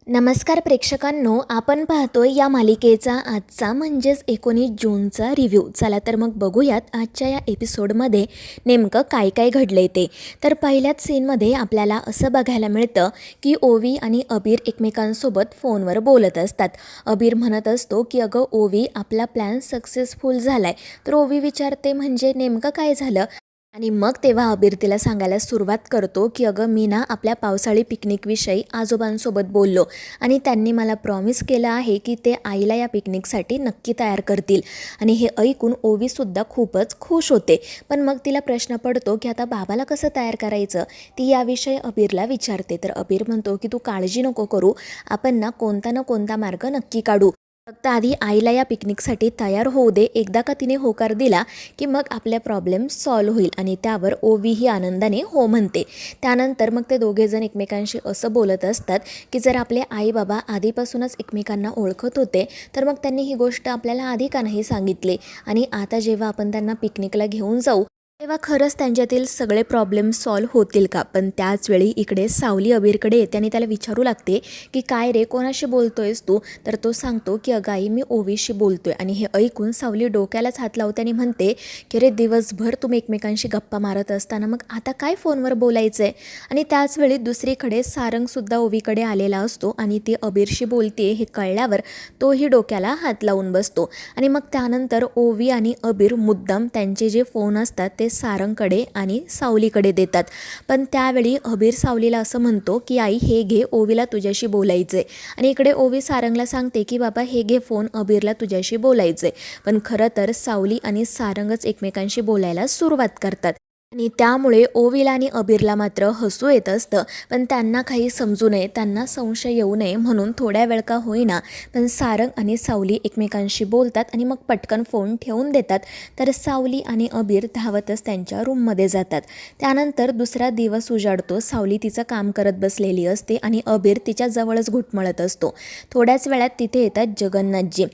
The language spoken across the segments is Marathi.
नमस्कार प्रेक्षकांनो, आपण पाहतोय या मालिकेचा आजचा म्हणजेच 19 जूनचा रिव्ह्यू. चला तर मग बघूयात आजच्या या एपिसोडमध्ये नेमकं काय काय घडलंय ते. तर पहिल्याच सीनमध्ये आपल्याला असं बघायला मिळतं की ओवी आणि अबीर एकमेकांसोबत फोनवर बोलत असतात. अबीर म्हणत असतो की अगं ओवी, आपला प्लॅन सक्सेसफुल झालाय. तर ओवी विचारते म्हणजे नेमकं काय झालं. आणि मग तेव्हा अबीर तिला सांगायला सुरुवात करतो की अगं मी ना आपल्या पावसाळी पिकनिकविषयी आजोबांसोबत बोललो आणि त्यांनी मला प्रॉमिस केलं आहे की ते आईला या पिकनिकसाठी नक्की तयार करतील. आणि हे ऐकून ओवीसुद्धा खूपच खुश होते. पण मग तिला प्रश्न पडतो की आता बाबाला कसं तयार करायचं. ती याविषयी अबीरला विचारते. तर अबीर म्हणतो की तू काळजी नको करू, आपण ना कोणता मार्ग नक्की काढू. फक्त आधी आईला या पिकनिकसाठी तयार होऊ दे. एकदा का तिने होकार दिला की मग आपल्या प्रॉब्लेम सॉल्व्ह होईल. आणि त्यावर ओवी ही आनंदाने हो म्हणते. त्यानंतर मग ते दोघेजण एकमेकांशी असं बोलत असतात की जर आपले आई बाबा आधीपासूनच एकमेकांना ओळखत होते तर मग त्यांनी ही गोष्ट आपल्याला आधी का नाही सांगितले. आणि आता जेव्हा आपण त्यांना पिकनिकला घेऊन जाऊ तेव्हा खरंच त्यांच्यातील सगळे प्रॉब्लेम सॉल्व्ह होतील का. पण त्याचवेळी इकडे सावली अबीरकडे येते आणि त्याला विचारू लागते की काय रे, कोणाशी बोलतोयस तू. तर तो सांगतो की अगं आई, मी ओवीशी बोलतोय. आणि हे ऐकून सावली डोक्यालाच हात लावते आणि म्हणते की अरे, दिवसभर तुम्ही एकमेकांशी गप्पा मारत असताना मग आता काय फोनवर बोलायचं आहे. आणि त्याचवेळी दुसरीकडे सारंगसुद्धा ओवीकडे आलेला असतो आणि ती अबीरशी बोलते हे कळल्यावर तोही डोक्याला हात लावून बसतो. आणि मग त्यानंतर ओवी आणि अबीर मुद्दाम त्यांचे जे फोन असतात ते सारंगकडे आणि सावलीकडे देतात. पण त्यावेळी अबीर सावलीला असं म्हणतो की आई, हे घे, ओवीला तुझ्याशी बोलायचं आहे. आणि इकडे ओवी सारंगला सांगते की बाबा हे घे फोन, अबीरला तुझ्याशी बोलायचं आहे. पण खरं तर सावली आणि सारंगच एकमेकांशी बोलायला सुरुवात करतात. आणि त्यामुळे ओवीला आणि अबीरला मात्र हसू येत असतं. पण त्यांना काही समजू नये, त्यांना संशय येऊ नये म्हणून थोड्या वेळ का होईना पण सारंग आणि सावली एकमेकांशी बोलतात आणि मग पटकन फोन ठेवून देतात. तर सावली आणि अबीर धावतच त्यांच्या रूममध्ये जातात. त्यानंतर दुसरा दिवस उजाडतो. सावली तिचं काम करत बसलेली असते आणि अबीर तिच्या जवळच घुटमळत असतो. थोड्याच वेळात तिथे येतात जगन्नाथजी.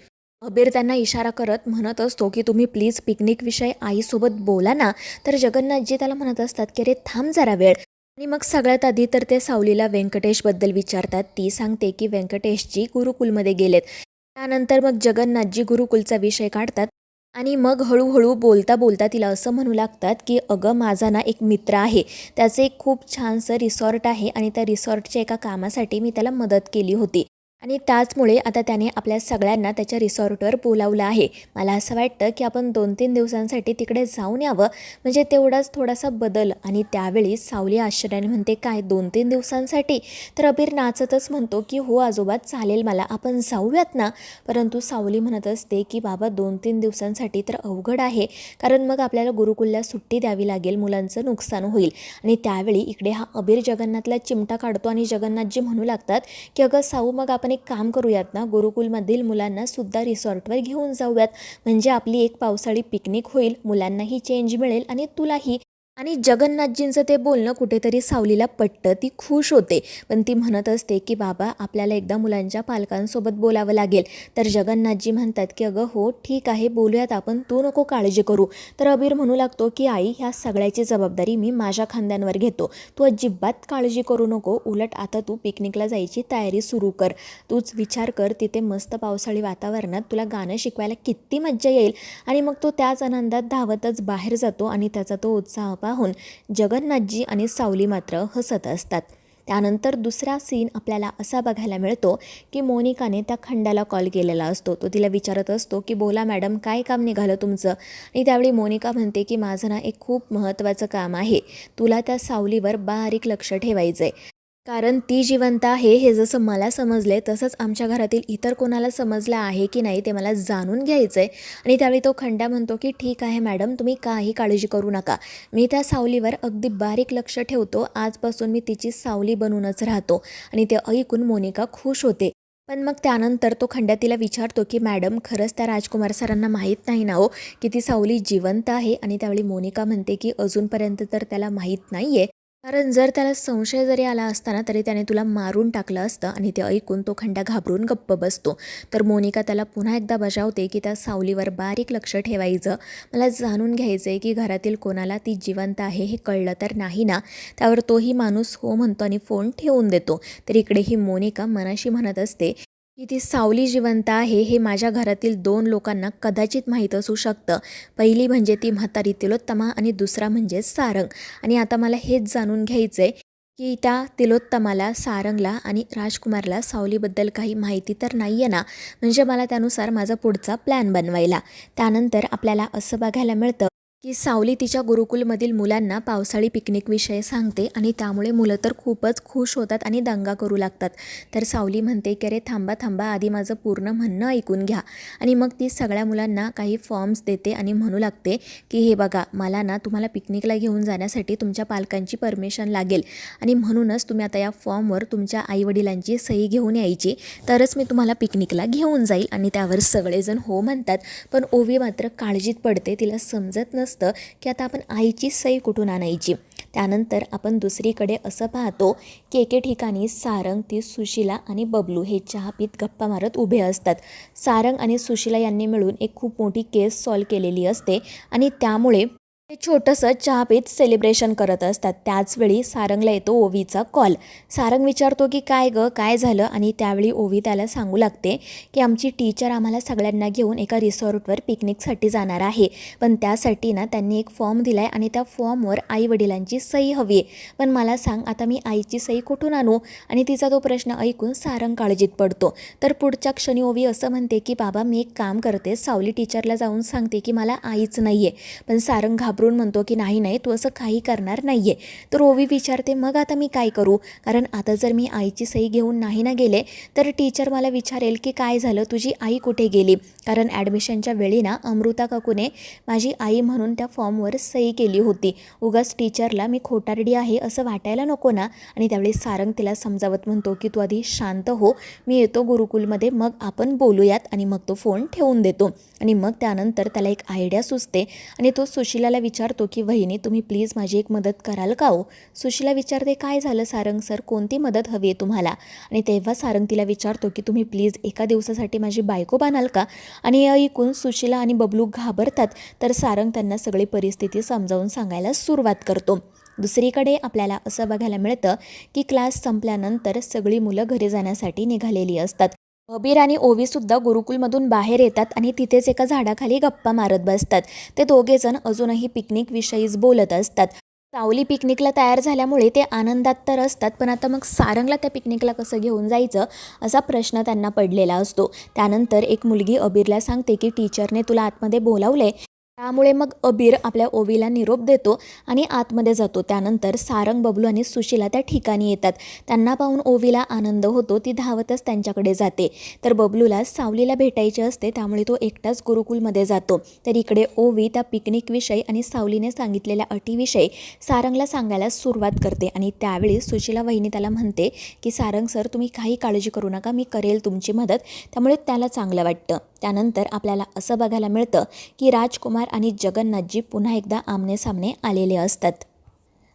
अबीर त्यांना इशारा करत म्हणत असतो की तुम्ही प्लीज पिकनिकविषयी आईसोबत बोला ना. तर जगन्नाथजी त्याला म्हणत असतात की अरे थांब जरा वेळ. आणि मग सगळ्यात आधी तर ते सावलीला व्यंकटेशबद्दल विचारतात. ती सांगते की व्यंकटेशजी गुरुकुलमध्ये गेलेत. त्यानंतर मग जगन्नाथजी गुरुकुलचा विषय काढतात. आणि मग हळूहळू बोलता बोलता तिला असं म्हणू लागतात की अगं, माझा ना एक मित्र आहे, त्याचे एक खूप छानसं रिसॉर्ट आहे आणि त्या रिसॉर्टच्या एका कामासाठी मी त्याला मदत केली होती. आणि त्याचमुळे आता त्याने आपल्या सगळ्यांना त्याच्या रिसॉर्टवर बोलावलं आहे. मला असं वाटतं की आपण 2-3 दिवसांसाठी तिकडे जाऊन यावं, म्हणजे तेवढाच थोडासा बदल. आणि त्यावेळी सावली आश्चर्याने म्हणते काय 2-3 दिवसांसाठी. तर अबीर नाचतच म्हणतो की हो आजोबा, चालेल मला, आपण जाऊयात ना. परंतु सावली म्हणत असते की बाबा 2-3 दिवसांसाठी तर अवघड आहे, कारण मग आपल्याला गुरुकुलला सुट्टी द्यावी लागेल, मुलांचं नुकसान होईल. आणि त्यावेळी इकडे हा अबीर जगन्नाथला चिमटा काढतो आणि जगन्नाथजी म्हणू लागतात की अगं साऊ, मग आपण एक काम करूयात ना, गुरुकुलमधील मुलांना सुद्धा रिसॉर्टवर घेऊन जाऊयात, म्हणजे आपली एक पावसाळी पिकनिक होईल, मुलांनाही चेंज मिळेल आणि तुलाही. आणि जगन्नाथजींचं ते बोलणं कुठेतरी सावलीला पटतं. ती खुश होते. पण ती म्हणत असते की बाबा, आपल्याला एकदा मुलांच्या पालकांसोबत बोलावं लागेल. तर जगन्नाथजी म्हणतात की अगं हो ठीक आहे, बोलूयात आपण, तू नको काळजी करू. तर अबीर म्हणू लागतो की आई, ह्या सगळ्याची जबाबदारी मी माझ्या खांद्यांवर घेतो, तू अजिबात काळजी करू नको. उलट आता तू पिकनिकला जायची तयारी सुरू कर. तूच विचार कर, तिथे मस्त पावसाळी वातावरणात तुला गाणं शिकवायला किती मज्जा येईल. आणि मग तो त्याच आनंदात धावतच बाहेर जातो आणि त्याचा तो उत्साह पाहून जगन्नाथजी आणि सावली मात्र हसत असतात. त्यानंतर दुसरा सीन आपल्याला असा बघायला मिळतो की मोनिकाने त्या खंडाला कॉल केलेला असतो. तो तिला विचारत असतो की बोला मॅडम, काय काम निघालं तुमचं. आणि त्यावेळी मोनिका म्हणते की माझं ना एक खूप महत्त्वाचं काम आहे, तुला त्या सावलीवर बारीक लक्ष ठेवायचं आहे, कारण ती जिवंत आहे हे जसं मला समजले तसंच आमच्या घरातील इतर कोणाला समजलं आहे की नाही ते मला जाणून घ्यायचं आहे. आणि त्यावेळी तो खंड्या म्हणतो की ठीक आहे मॅडम, तुम्ही काही काळजी करू नका, मी त्या सावलीवर अगदी बारीक लक्ष ठेवतो, आजपासून मी तिची सावली बनूनच राहतो. आणि ते ऐकून मोनिका खुश होते. पण मग त्यानंतर तो खंड्या तिला विचारतो की मॅडम, खरंच त्या राजकुमार सरांना माहीत नाही ना हो की ती सावली जिवंत आहे. आणि त्यावेळी मोनिका म्हणते की अजूनपर्यंत तर त्याला माहीत नाही आहे, कारण जर त्याला संशय जरी आला असता ना तरी त्याने तुला मारून टाकलं असतं. आणि ते ऐकून तो खंड्या घाबरून गप्प बसतो. तर मोनिका त्याला पुन्हा एकदा बजावते की त्या सावलीवर बारीक लक्ष ठेवायचं. मला जाणून घ्यायचं आहे की घरातील कोणाला ती जिवंत आहे हे कळलं तर नाही ना. त्यावर तोही माणूस हो म्हणतो आणि फोन ठेवून देतो. तर इकडे ही मोनिका मनाशी म्हणत असते की ती सावली जिवंत आहे हे माझ्या घरातील 2 लोकांना कदाचित माहीत असू शकतं. पहिली म्हणजे ती म्हातारी तिलोत्तमा आणि दुसरा म्हणजे सारंग. आणि आता मला हेच जाणून घ्यायचं आहे की त्या तिलोत्तमाला, सारंगला आणि राजकुमारला सावलीबद्दल काही माहिती तर नाही आहे ना. म्हणजे मला त्यानुसार माझा पुढचा प्लॅन बनवायला. त्यानंतर आपल्याला असं बघायला मिळतं की सावली तिच्या गुरुकुलमधील मुलांना पावसाळी पिकनिकविषयी सांगते आणि त्यामुळे मुलं तर खूपच खुश होतात आणि दंगा करू लागतात. तर सावली म्हणते की अरे थांबा थांबा, आधी माझं पूर्ण म्हणणं ऐकून घ्या. आणि मग ती सगळ्या मुलांना काही फॉर्म्स देते आणि म्हणू लागते की हे बघा, मला ना तुम्हाला पिकनिकला घेऊन जाण्यासाठी तुमच्या पालकांची परमिशन लागेल आणि म्हणूनच तुम्ही आता या फॉर्मवर तुमच्या आईवडिलांची सही घेऊन यायची, तरच मी तुम्हाला पिकनिकला घेऊन जाईल. आणि त्यावर सगळेजण हो म्हणतात. पण ओवी मात्र काळजीत पडते. तिला समजत नसतं की आता आपण आईची सही कुठून आणायची. त्यानंतर आपण दुसरीकडे असं पाहतो की एके ठिकाणी सारंग, ती सुशिला आणि बबलू हे चहा पीत गप्पा मारत उभे असतात. सारंग आणि सुशिला यांनी मिळून एक खूप मोठी केस सॉल्व केलेली असते आणि त्यामुळे ते छोटंसं चहा पीत सेलिब्रेशन करत असतात. त्याचवेळी सारंगला येतो ओवीचा कॉल. सारंग विचारतो की काय गं, काय झालं. आणि त्यावेळी ओवी त्याला सांगू लागते की आमची टीचर आम्हाला सगळ्यांना घेऊन एका रिसॉर्टवर पिकनिकसाठी जाणार आहे. पण त्यासाठी ना त्यांनी एक फॉर्म दिला आहे आणि त्या फॉर्मवर आईवडिलांची सही हवी आहे. पण मला सांग, आता मी आईची सही कुठून आणू. आणि तिचा तो प्रश्न ऐकून सारंग काळजीत पडतो. तर पुढच्या क्षणी ओवी असं म्हणते की बाबा, मी एक काम करते, सावली टीचरला जाऊन सांगते की मला आईच नाही आहे. पण सारंग घाबरून म्हणतो की नाही नाही, तू असं काही करणार नाही आहे. तर ओवी विचारते मग आता मी काय करू. कारण आता जर मी आईची सही घेऊन नाही ना गेले तर टीचर मला विचारेल की काय झालं, तुझी आई कुठे गेली. कारण ॲडमिशनच्या वेळी ना अमृता काकूने माझी आई म्हणून त्या फॉर्मवर सही केली होती. उगाच टीचरला मी खोटारडी आहे असं वाटायला नको ना. आणि त्यावेळी सारंग तिला समजावत म्हणतो की तू आधी शांत हो, मी येतो गुरुकुलमध्ये, मग आपण बोलूयात. आणि मग तो फोन ठेवून देतो. आणि मग त्यानंतर त्याला एक आयडिया सुचते आणि तो सुशिलाला विचारतो की वहिनी, तुम्ही प्लीज माझी एक मदत कराल का हो. सुशिला विचारते काय झालं सारंग सर, कोणती मदत हवी आहे तुम्हाला. आणि तेव्हा सारंग तिला विचारतो की तुम्ही प्लीज एका दिवसासाठी माझी बायको बनाल का. आणि ऐकून सुशिला आणि बबलू घाबरतात. तर सारंग त्यांना सगळी परिस्थिती समजावून सांगायला सुरुवात करतो. दुसरीकडे आपल्याला असं बघायला मिळतं की क्लास संपल्यानंतर सगळी मुलं घरी जाण्यासाठी निघालेली असतात. अबीर आणि ओवीसुद्धा गुरुकुलमधून बाहेर येतात आणि तिथेच एका झाडाखाली गप्पा मारत बसतात. ते दोघेजण अजूनही पिकनिकविषयीच बोलत असतात. सावली पिकनिकला तयार झाल्यामुळे ते आनंदात तर असतात, पण आता मग सारंगला त्या पिकनिकला कसं घेऊन जायचं असा प्रश्न त्यांना पडलेला असतो. त्यानंतर एक मुलगी अबीरला सांगते की टीचरने तुला आतमध्ये बोलावले. त्यामुळे मग अबीर आपल्या ओवीला निरोप देतो आणि आतमध्ये जातो. त्यानंतर सारंग, बबलू आणि सुशिला त्या ठिकाणी येतात. त्यांना पाहून ओवीला आनंद होतो. ती धावतच त्यांच्याकडे जाते. तर बबलूला सावलीला भेटायचे असते, त्यामुळे तो एकटाच गुरुकुलमध्ये जातो. तर इकडे ओवी त्या पिकनिकविषयी आणि सावलीने सांगितलेल्या अटीविषयी सारंगला सांगायला सुरुवात करते. आणि त्यावेळी सुशिला वहिनी त्याला म्हणते की सारंग सर, तुम्ही काही काळजी करू नका, मी करेल तुमची मदत. त्यामुळे त्याला चांगलं वाटतं. त्यानंतर आपल्याला असं बघायला मिळतं की राजकुमार आणि जगन्नाथजी पुन्हा एकदा आमनेसामने आलेले असतात.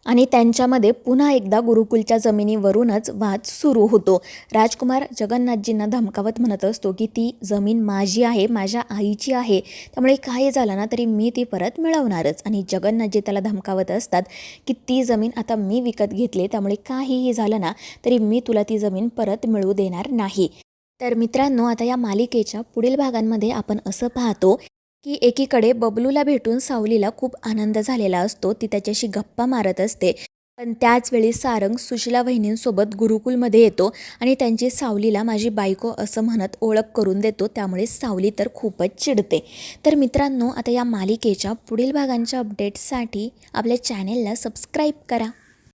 आणि त्यांच्यामध्ये पुन्हा एकदा गुरुकुलच्या जमिनीवरूनच वाद सुरू होतो. राजकुमार जगन्नाथजींना धमकावत म्हणत असतो की ती जमीन माझी आहे, माझ्या आईची आहे, त्यामुळे काही झालं ना तरी मी ती परत मिळवणारच. आणि जगन्नाथजी त्याला धमकावत असतात की ती जमीन आता मी विकत घेतली, त्यामुळे काहीही झालं ना तरी मी तुला ती जमीन परत मिळवू देणार नाही. तर मित्रांनो, आता या मालिकेच्या पुढील भागांमध्ये आपण असं पाहतो की एकीकडे बबलूला भेटून सावलीला खूप आनंद झालेला असतो. ती त्याच्याशी गप्पा मारत असते. पण त्याचवेळी सारंग सुशिला वहिनींसोबत गुरुकुलमध्ये येतो आणि त्यांची सावलीला माझी बायको असं म्हणत ओळख करून देतो. त्यामुळे सावली तर खूपच चिडते. तर मित्रांनो, आता या मालिकेच्या पुढील भागांच्या अपडेट्ससाठी आपल्या चॅनेलला सबस्क्राईब करा.